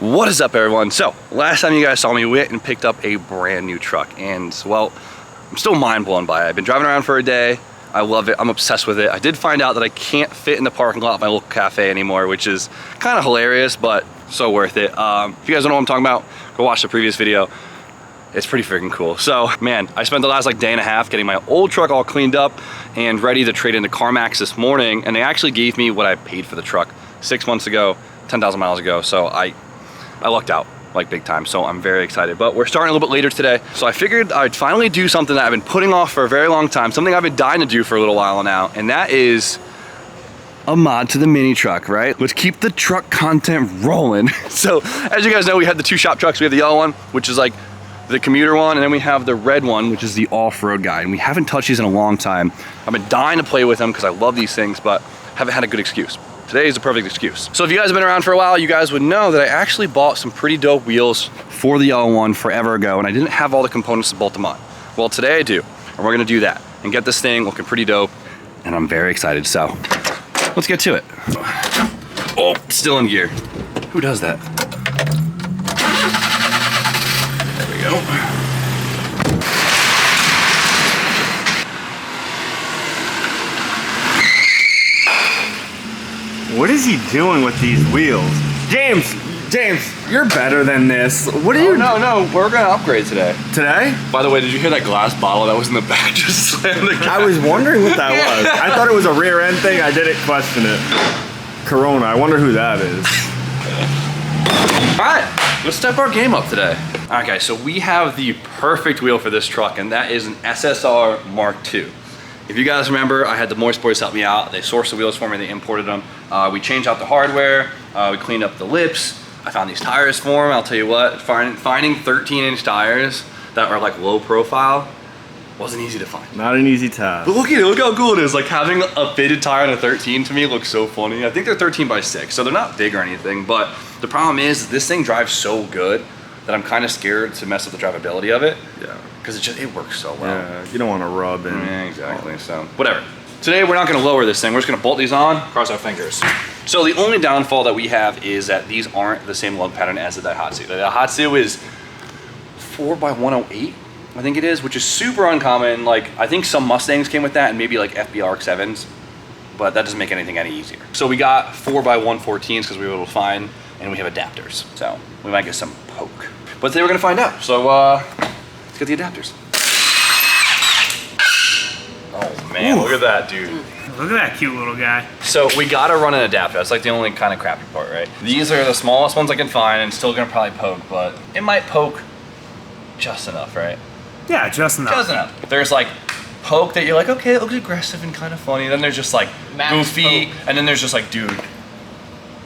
What is up, everyone? So last time you guys saw me, we went and picked up a brand new truck, and well, I'm still mind blown by it. I've been driving around for a day. I love it. I'm obsessed with it. I did find out that I can't fit in the parking lot of my local cafe anymore, which is kind of hilarious, but so worth it. If you guys don't know what I'm talking about, go watch the previous video. It's pretty freaking cool. So man, I spent the last day and a half getting my old truck all cleaned up and ready to trade into CarMax this morning, and they actually gave me what I paid for the truck 6 months ago, 10,000 miles ago. So I lucked out like big time, so I'm very excited. But we're starting a little bit later today, so I figured I'd finally do something that I've been putting off for a very long time, something I've been dying to do for a little while now, and that is a mod to the mini truck, right? Let's keep the truck content rolling. So as you guys know, we have the two shop trucks. We have the yellow one, which is like the commuter one, and then we have the red one, which is the off-road guy, and we haven't touched these in a long time. I've been dying to play with them because I love these things, but haven't had a good excuse. Today is the perfect excuse. So if you guys have been around for a while, you guys would know that I actually bought some pretty dope wheels for the yellow one forever ago, and I didn't have all the components to bolt them on. Well, today I do, and we're gonna do that and get this thing looking pretty dope, and I'm very excited. So let's get to it. Oh, still in gear. Who does that? There we go. What is he doing with these wheels? James, you're better than this. What are you? No, we're gonna upgrade today. Today? By the way, did you hear that glass bottle that was in the back just slam the gas? I was wondering what that was. I thought it was a rear end thing. I didn't question it. Corona, I wonder who that is. All right, let's step our game up today. All right, guys, so we have the perfect wheel for this truck, and that is an SSR Mark II. If you guys remember, I had the Moist Boys help me out. They sourced the wheels for me, they imported them. We changed out the hardware, we cleaned up the lips. I found these tires for them. I'll tell you what, finding 13-inch tires that are like low profile wasn't easy to find. Not an easy task. But look at it, look how cool it is. Like having a fitted tire on a 13 to me looks so funny. I think they're 13x6, so they're not big or anything, but the problem is this thing drives so good that I'm kind of scared to mess up the drivability of it. Yeah. Because it works so well. Yeah, you don't want to rub in. Yeah, exactly, so whatever. Today we're not gonna lower this thing, we're just gonna bolt these on, cross our fingers. So the only downfall that we have is that these aren't the same lug pattern as the Daihatsu. The Daihatsu is 4x108, I think it is, which is super uncommon. Like, I think some Mustangs came with that and maybe like FBR RX-7s, but that doesn't make anything any easier. So we got 4x114s because we were able to find, and we have adapters. So we might get some poke. But today we're gonna find out. So let's get the adapters. Oh man, look at that, dude. Look at that cute little guy. So we gotta run an adapter. That's like the only kind of crappy part, right? These are the smallest ones I can find, and still gonna probably poke, but it might poke just enough, right? Yeah, just enough. Just enough. There's like poke that you're like, okay, it looks aggressive and kind of funny. Then there's just like goofy, and then there's just like, dude,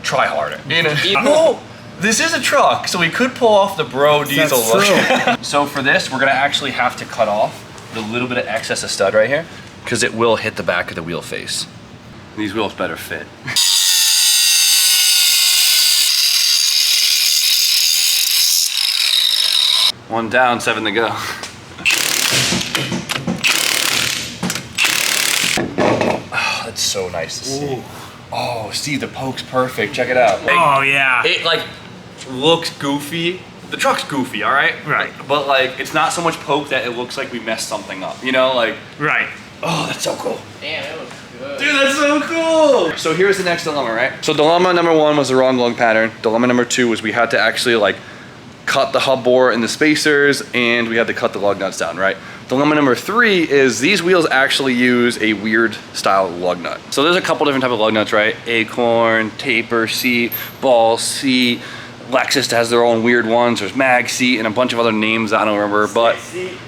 try harder. You know? Well, this is a truck, so we could pull off the bro diesel look. So for this, we're gonna actually have to cut off the little bit of excess of stud right here, because it will hit the back of the wheel face. These wheels better fit. One down, 7 to go. Oh, that's so nice to see. Ooh. Oh, Steve, the poke's perfect. Check it out. Like, oh yeah. It like looks goofy. The truck's goofy, all right? Right. But like, it's not so much poke that it looks like we messed something up. You know, like. Right. Oh, that's so cool. Damn, that looks good. Dude, that's so cool. So here's the next dilemma, right? So dilemma number 1 was the wrong lug pattern. Dilemma number 2 was we had to actually like cut the hub bore and the spacers, and we had to cut the lug nuts down, right? Dilemma number 3 is these wheels actually use a weird style lug nut. So there's a couple different type of lug nuts, right? Acorn, taper seat, ball seat. Lexus has their own weird ones. There's mag seat and a bunch of other names that I don't remember, but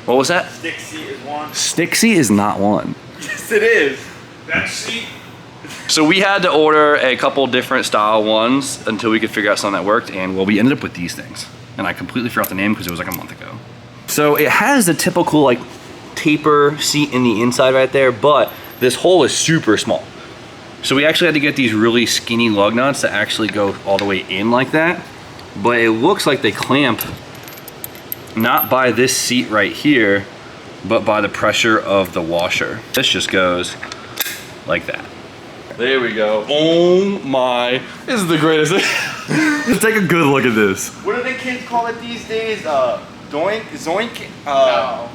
what was that? Stick seat is one. Stick seat is not one. Yes, it is. That seat. So we had to order a couple different style ones until we could figure out something that worked, and well, we ended up with these things. And I completely forgot the name because it was like a month ago. So it has the typical like taper seat in the inside right there, but this hole is super small. So we actually had to get these really skinny lug nuts that actually go all the way in like that. But it looks like they clamp not by this seat right here, but by the pressure of the washer. This just goes like that. There we go. Oh my, this is the greatest thing. Take a good look at this. What do the kids call it these days? Doink? Zoink? No.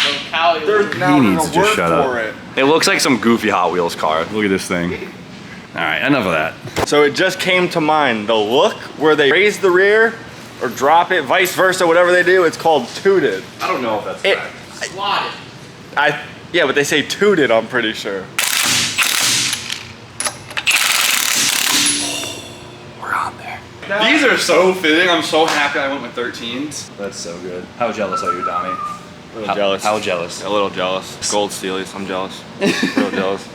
There's now He there's needs a to just word shut for up. it. It looks like some goofy Hot Wheels car. Look at this thing. All right, enough of that. So it just came to mind. The look where they raise the rear or drop it, vice versa, whatever they do, it's called tooted. I don't know if that's It, Slotted. yeah, but they say tooted, I'm pretty sure. We're on there. These are so fitting. I'm so happy I went with 13s. That's so good. How jealous are you, Donnie? A little jealous. How jealous? A little jealous. Gold Steelies, I'm jealous. A little jealous.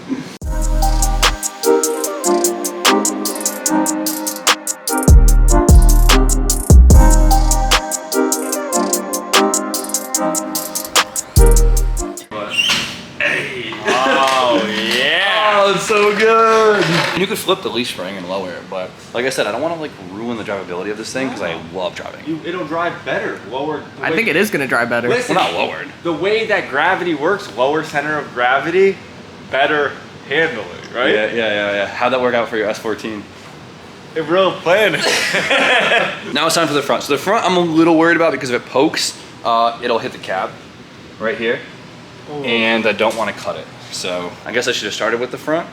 Oh, it's so good. You could flip the leaf spring and lower it, but like I said, I don't want to like ruin the drivability of this thing because I love driving. It'll drive better, lower. I think it is gonna drive better. Listen, Well, not lowered. the way that gravity works, lower center of gravity, better handling, right? Yeah. How'd that work out for your S14? It real plan. Now it's time for the front. So the front I'm a little worried about because if it pokes, it'll hit the cab right here. And I don't want to cut it. So I guess I should have started with the front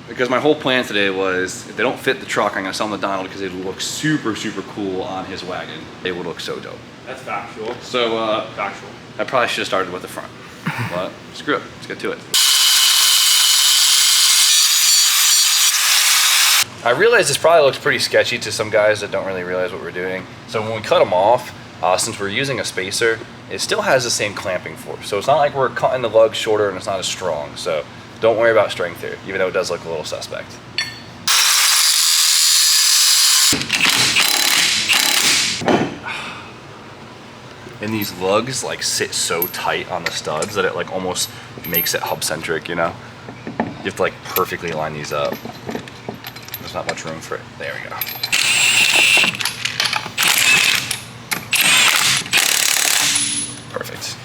because my whole plan today was if they don't fit the truck, I'm gonna sell them to Donald because they look super, super cool on his wagon. They would look so dope. That's factual. So Factual. I probably should have started with the front, but screw it, let's get to it. I realize this probably looks pretty sketchy to some guys that don't really realize what we're doing. So when we cut them off, since we're using a spacer, it still has the same clamping force. So it's not like we're cutting the lug shorter and it's not as strong. So don't worry about strength here, even though it does look a little suspect. And these lugs like sit so tight on the studs that it like almost makes it hub centric, you know? You have to like perfectly line these up. There's not much room for it. There we go. Perfect.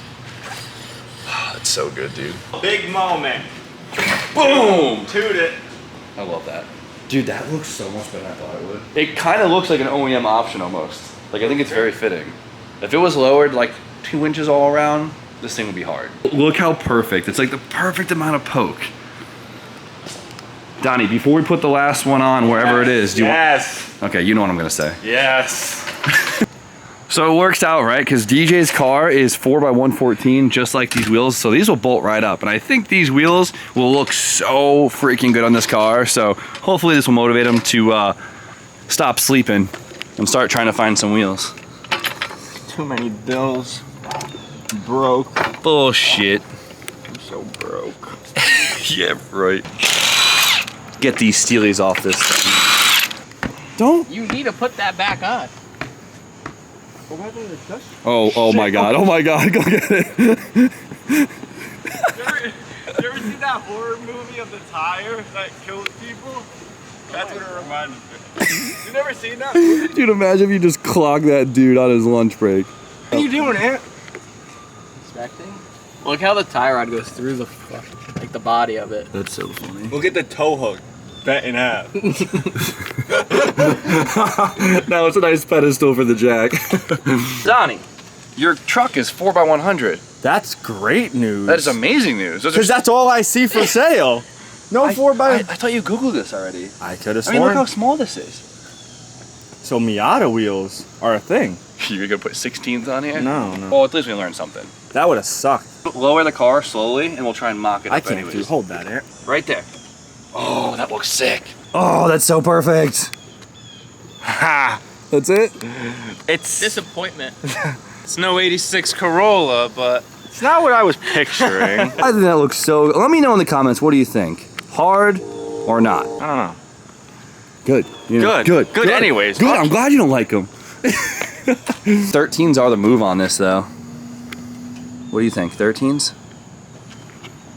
That's so good, dude. Big moment. Boom! Toot it. I love that. Dude, that looks so much better than I thought it would. It kind of looks like an OEM option almost. Like, I think it's very fitting. If it was lowered like 2 inches all around, this thing would be hard. Look how perfect. It's like the perfect amount of poke. Donnie, before we put the last one on, wherever it is, do you want... Okay, you know what I'm gonna say. Yes. So it works out, right? Because DJ's car is 4x114, just like these wheels. So these will bolt right up. And I think these wheels will look so freaking good on this car. So hopefully this will motivate him to stop sleeping and start trying to find some wheels. Too many bills. Broke. Bullshit. I'm so broke. Yeah, right. Get these steelies off this thing. Don't. You need to put that back on. Oh my God. Oh my God. Go get it. You ever see that horror movie of the tire that kills people? That's what it reminds me. You never seen that movie? Dude, imagine if you just clogged that dude on his lunch break. What are you doing, Ant? Inspecting? Look how the tie rod goes through the like the body of it. That's so funny. Look at the tow hook. Bent in half. Now it's a nice pedestal for the jack. Donnie, your truck is 4x100. That's great news. That is amazing news. Because that's all I see for sale. No I 4x. I thought you Googled this already. I could have I sworn. mean, look how small this is. So Miata wheels are a thing. You're gonna put 16s on here? No. Well, at least we learned something. That would have sucked. Lower the car slowly, and we'll try and mock it I up can't anyways. hold that, Ant. Right there. Oh, that looks sick. Oh, that's so perfect. Ha! That's it? It's Disappointment. It's no 86 Corolla, but it's not what I was picturing. I think that looks so... Let me know in the comments, what do you think? Hard or not? I don't know. Good. You know, Good. Good anyways. Good, I'm glad you don't like them. 13s are the move on this, though. What do you think, 13s?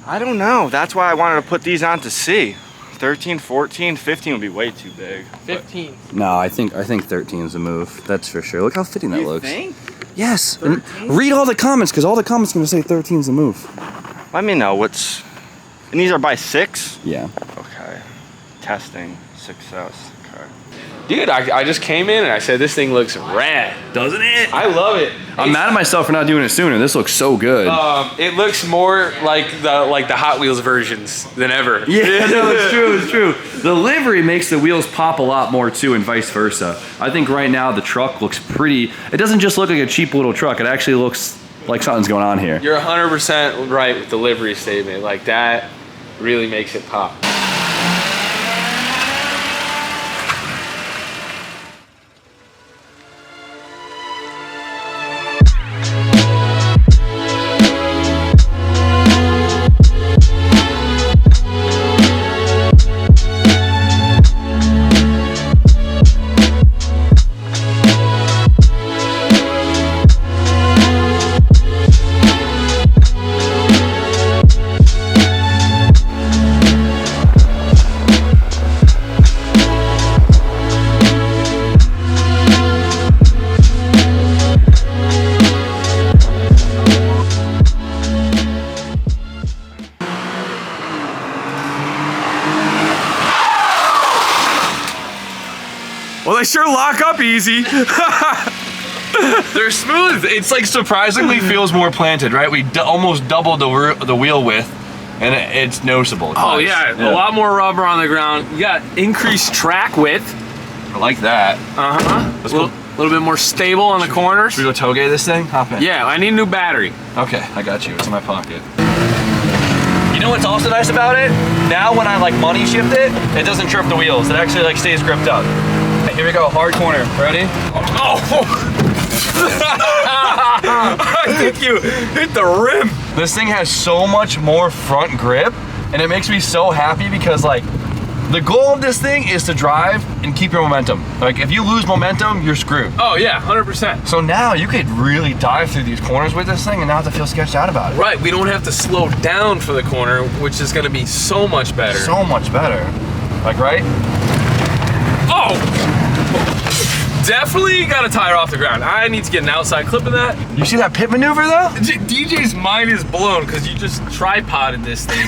I don't know. That's why I wanted to put these on to see. 13, 14, 15 would be way too big. 15. No, I think 13 is the move. That's for sure. Look how fitting that looks. Think? Yes. And read all the comments, because all the comments are going to say 13 is the move. Let me know what's... And these are by 6? Yeah. Okay. Testing. Success. Okay. Dude, I just came in and I said this thing looks rad. Doesn't it? I love it. I'm mad at myself for not doing it sooner. This looks so good. It looks more like the Hot Wheels versions than ever. Yeah, no, it's true, it's true. The livery makes the wheels pop a lot more too, and vice versa. I think right now the truck looks pretty. It doesn't just look like a cheap little truck. It actually looks like something's going on here. You're 100% right with the livery statement. Like that really makes it pop. Well, they sure lock up easy. They're smooth. It's like surprisingly feels more planted, right? We almost doubled the wheel width, and it's noticeable. It's Oh nice. yeah, a lot more rubber on the ground. You got increased track width. I like that. A Let's go. little bit more stable on the corners. Should we go toge this thing? Hop in. Yeah, I need a new battery. Okay, I got you. It's in my pocket. You know what's also nice about it? Now when I like money shift it, it doesn't trip the wheels. It actually like stays gripped up. Okay, here we go, hard corner. Ready? Oh! I think you hit the rim. This thing has so much more front grip, and it makes me so happy because like, the goal of this thing is to drive and keep your momentum. Like if you lose momentum, you're screwed. Oh yeah, 100%. So now you could really dive through these corners with this thing and not have to feel sketched out about it. Right, we don't have to slow down for the corner, which is gonna be so much better. So much better. Like, right? Oh! Definitely got a tire off the ground. I need to get an outside clip of that. You see that pit maneuver though? DJ's mind is blown because you just tripoded this thing.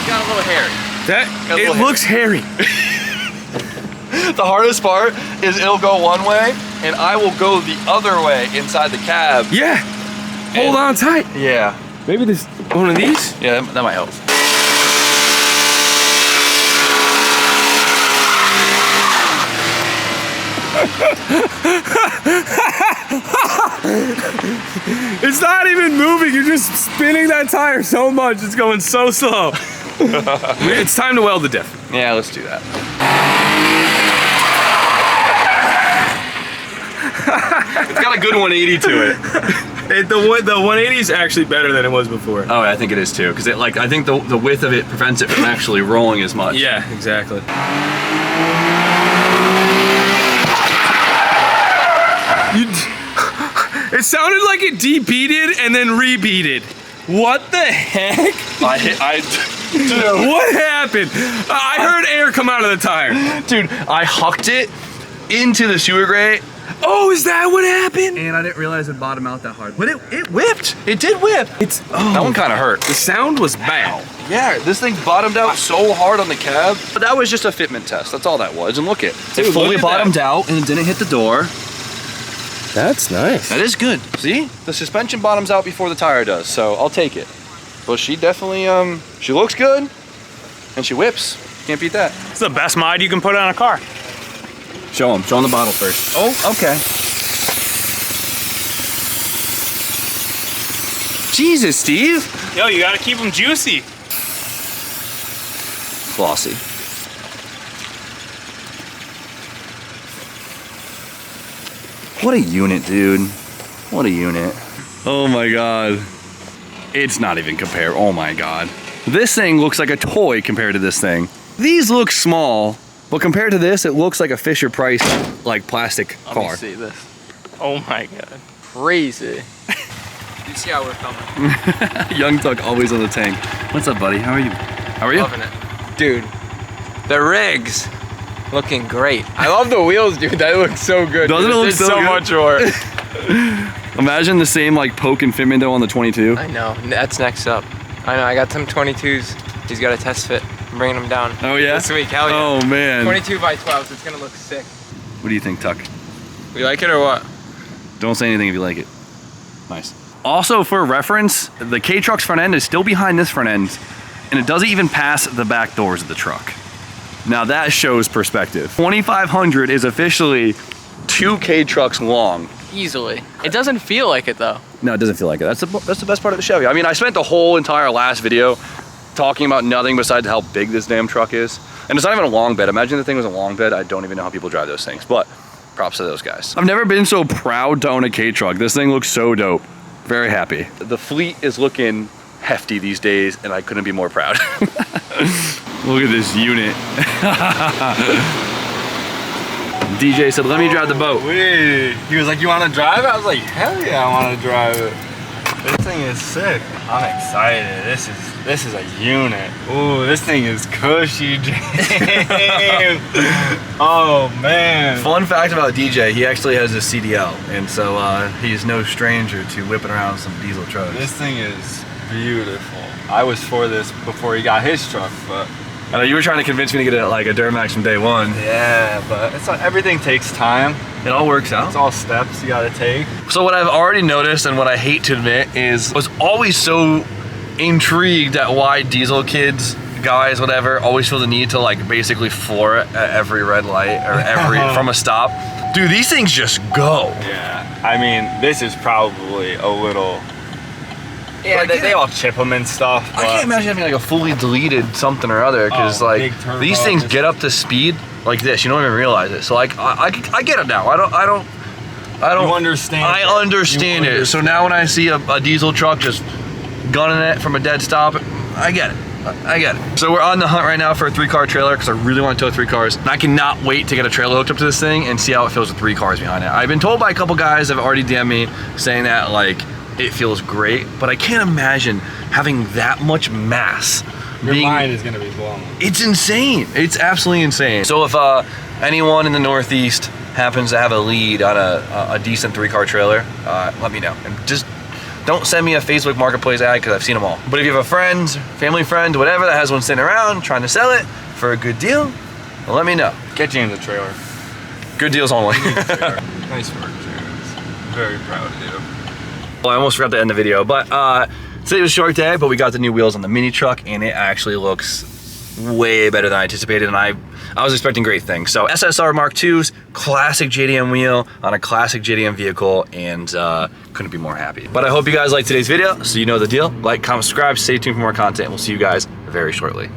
Got a little hairy. It looks hairy. The hardest part is it'll go one way and I will go the other way inside the cab. Yeah. Hold on tight. Yeah. Maybe this one of these? Yeah, that might help. It's not even moving. You're just spinning that tire so much. It's going so slow. It's time to weld the diff. Yeah, let's do that. It's got a good 180 to it. The 180 is actually better than it was before. Oh, I think it is too, because it I think the width of it prevents it from actually rolling as much. Yeah, exactly. It sounded like it debeated and then rebeated. What the heck? Dude, What happened? I heard air come out of the tire. dude, I hucked it into the sewer grate. Oh, is that what happened? And I didn't realize it bottomed out that hard. But it whipped. It did whip. That one kind of hurt. The sound was bad. Yeah, this thing bottomed out so hard on the cab. But that was just a fitment test. That's all that was. And look it. Dude, It fully look at bottomed out and it didn't hit the door. That's nice. That is good. See? The suspension bottoms out before the tire does, so I'll take it. But she definitely, she looks good and she whips. Can't beat that. It's the best mod you can put on a car. Show him the bottle first. Oh, okay. Jesus, Steve. Yo, you gotta keep them juicy. Glossy. What a unit, dude. What a unit. Oh my God. It's not even compared. Oh my God. This thing looks like a toy compared to this thing. These look small, but compared to this, it looks like a Fisher-Price like plastic car. Let me see this. Oh my God. Crazy. You see how we're coming. Young Tuck always on the tank. What's up, buddy? How are you? How are you? Loving it. Dude, the rigs looking great. I love the wheels, dude. That looks so good. Doesn't it look so good? much more. Imagine the same like poke and fitment though on the 22. I know. That's next up. I know. I got some 22s. He's got a test fit. I'm bringing them down. Oh yeah? This week, hell yeah. Oh man. 22 by 12, so it's gonna look sick. What do you think, Tuck? You like it or what? Don't say anything if you like it. Nice. Also, for reference, the Kei Truck's front end is still behind this front end, and it doesn't even pass the back doors of the truck. Now that shows perspective. 2500 is officially 2 Kei Trucks long. Easily. It doesn't feel like it though. No, it doesn't feel like it. That's the best part of the Chevy. I mean, I spent the whole entire last video talking about nothing besides how big this damn truck is. And it's not even a long bed. Imagine the thing was a long bed. I don't even know how people drive those things, but props to those guys. I've never been so proud to own a Kei Truck. This thing looks so dope. Very happy. The fleet is looking hefty these days, and I couldn't be more proud. Look at this unit. DJ said, let me drive the boat. He was like, you want to drive it? I was like, hell yeah, I want to drive it. This thing is sick. I'm excited. This is a unit. Ooh, this thing is cushy, James. Oh man. Fun fact about DJ, he actually has a CDL, and so he's no stranger to whipping around some diesel trucks. This thing is beautiful. I was for this before he got his truck, but I know you were trying to convince me to get a Duramax from day one. yeah, but it's not, everything takes time. It all works out. It's all steps you gotta take. So what I've already noticed, and what I hate to admit, is I was always so intrigued at why diesel kids, guys, whatever, always feel the need to like basically floor it at every red light or every from a stop. Dude, these things just go. Yeah, I mean, this is probably a little. Yeah, Like, they all chip them and stuff. I can't imagine having like a fully deleted something or other, because Oh, like big turbo, these things just- get up to speed like this. You don't even realize it. So like I get it now. I don't. You understand. I understand it. So now when I see a diesel truck just gunning it from a dead stop, I get it. I get it. So we're on the hunt right now for a 3-car trailer because I really want to tow 3 cars. And I cannot wait to get a trailer hooked up to this thing and see how it feels with 3 cars behind it. I've been told by a couple guys that have already DM'd me saying that like it feels great, but I can't imagine having that much mass. Your mind is gonna be blown. It's insane. It's absolutely insane. So if anyone in the Northeast happens to have a lead on a decent 3-car trailer, let me know. And just don't send me a Facebook Marketplace ad because I've seen them all. But if you have a friend, family friend, whatever that has one sitting around trying to sell it for a good deal, well, let me know. Get you in the trailer. Good deals only. Nice work, James. Very proud of you. Well, I almost forgot to end the video, but today was a short day, but we got the new wheels on the mini truck, and it actually looks way better than I anticipated, and I was expecting great things. So SSR Mark II's classic JDM wheel on a classic JDM vehicle, and couldn't be more happy. But I hope you guys liked today's video, so you know the deal. Like, comment, subscribe, stay tuned for more content, and we'll see you guys very shortly.